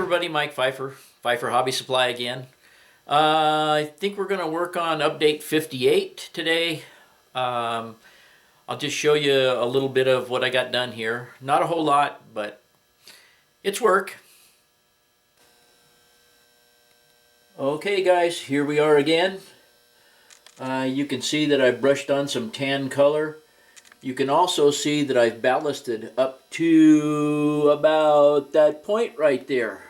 everybody, Mike Pfeiffer Hobby Supply again. I think we're going to work on update 58 today. I'll just show you a little bit of what I got done here. Not a whole lot, but it's work. Okay guys, here we are again. You can see that I've brushed on some tan color. You can also see that I've ballasted up to about that point right there.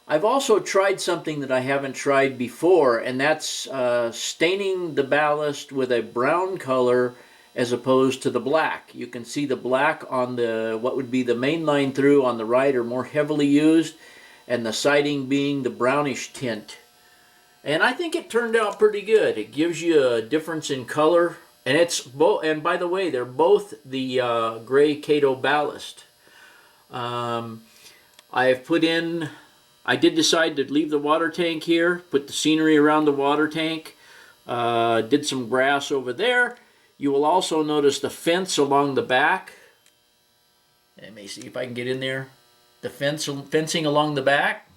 I've also tried something that I haven't tried before, and that's staining the ballast with a brown color as opposed to the black. You can see the black on the what would be the main line through on the right are more heavily used, and the siding being the brownish tint. And I think it turned out pretty good. It gives you a difference in color. And it's both. And by the way, they're both the gray Kato ballast. I've put in. I did decide to leave the water tank here. Put the scenery around the water tank. Did some grass over there. You will also notice the fence along the back. Let me see if I can get in there. The fencing along the back.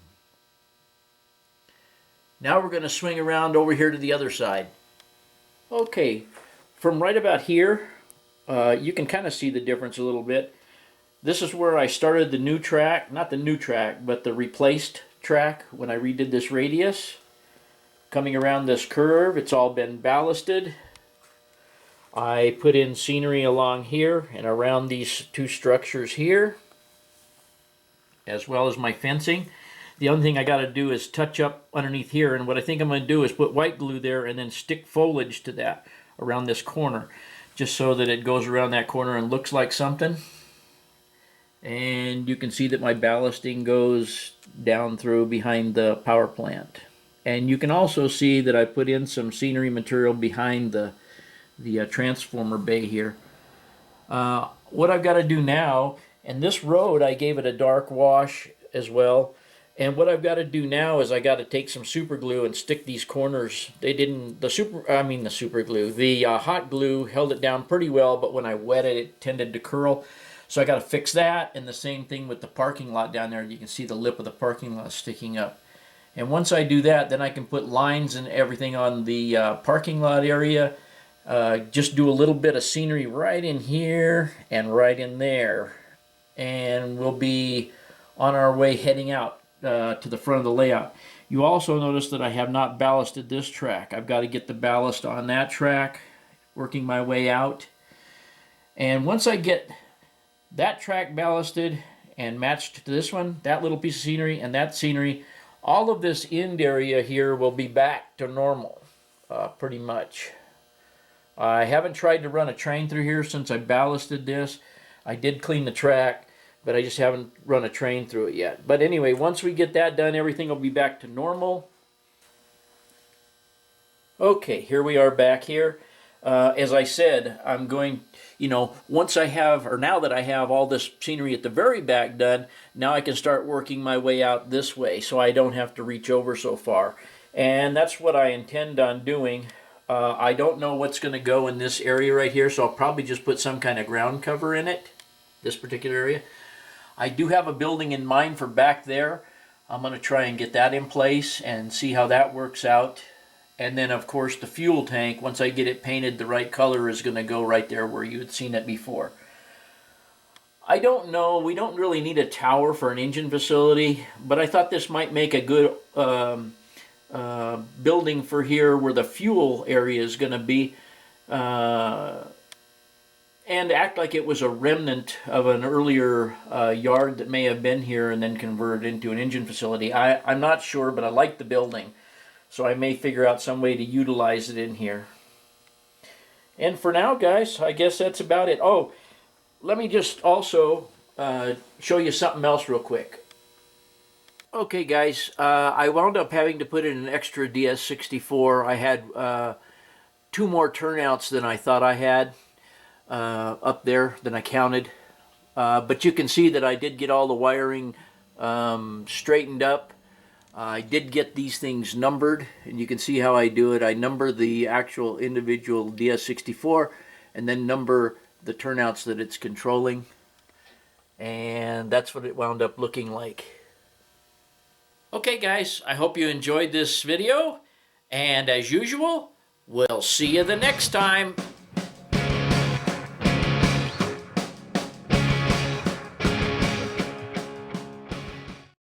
Now we're going to swing around over here to the other side. Okay. From right about here, you can kind of see the difference a little bit. This is where I started the new track, not the new track, but the replaced track when I redid this radius. Coming around this curve, it's all been ballasted. I put in scenery along here and around these two structures here, as well as my fencing. The only thing I got to do is touch up underneath here, and what I think I'm going to do is put white glue there and then stick foliage to that around this corner, just so that it goes around that corner and looks like something. And you can see that my ballasting goes down through behind the power plant. And you can also see that I put in some scenery material behind the transformer bay here. What I've got to do now, and this road I gave it a dark wash as well. And what I've got to do now is I got to take some super glue and stick these corners. The hot glue held it down pretty well, but when I wet it, it tended to curl. So I got to fix that, and the same thing with the parking lot down there. You can see the lip of the parking lot sticking up. And once I do that, then I can put lines and everything on the parking lot area. Just do a little bit of scenery right in here and right in there. And we'll be on our way heading out to the front of the layout. You also notice that I have not ballasted this track. I've got to get the ballast on that track, working my way out. And once I get that track ballasted and matched to this one, that little piece of scenery and that scenery, all of this end area here will be back to normal, pretty much. I haven't tried to run a train through here since I ballasted this. I did clean the track, but I just haven't run a train through it yet. But anyway, once we get that done, everything will be back to normal. Okay, here we are back here. As I said, I'm going, once I have, or now that I have all this scenery at the very back done, now I can start working my way out this way so I don't have to reach over so far. And that's what I intend on doing. I don't know what's going to go in this area right here, so I'll probably just put some kind of ground cover in it, this particular area. I do have a building in mind for back there. I'm going to try and get that in place and see how that works out. And then, of course, the fuel tank, once I get it painted the right color, is going to go right there where you had seen it before. I don't know. We don't really need a tower for an engine facility, but I thought this might make a good building for here where the fuel area is going to be. And act like it was a remnant of an earlier yard that may have been here and then converted into an engine facility. I'm not sure, but I like the building, so I may figure out some way to utilize it in here. And for now, guys, I guess that's about it. Oh, let me just also show you something else real quick. Okay, guys, I wound up having to put in an extra DS64. I had 2 more turnouts than I thought I had. Up there than I counted, but you can see that I did get all the wiring straightened up. I did get these things numbered, and you can see how I do it. I number the actual individual DS64 and then number the turnouts that it's controlling, and that's what it wound up looking like. Okay guys, I hope you enjoyed this video, and as usual, we'll see you the next time.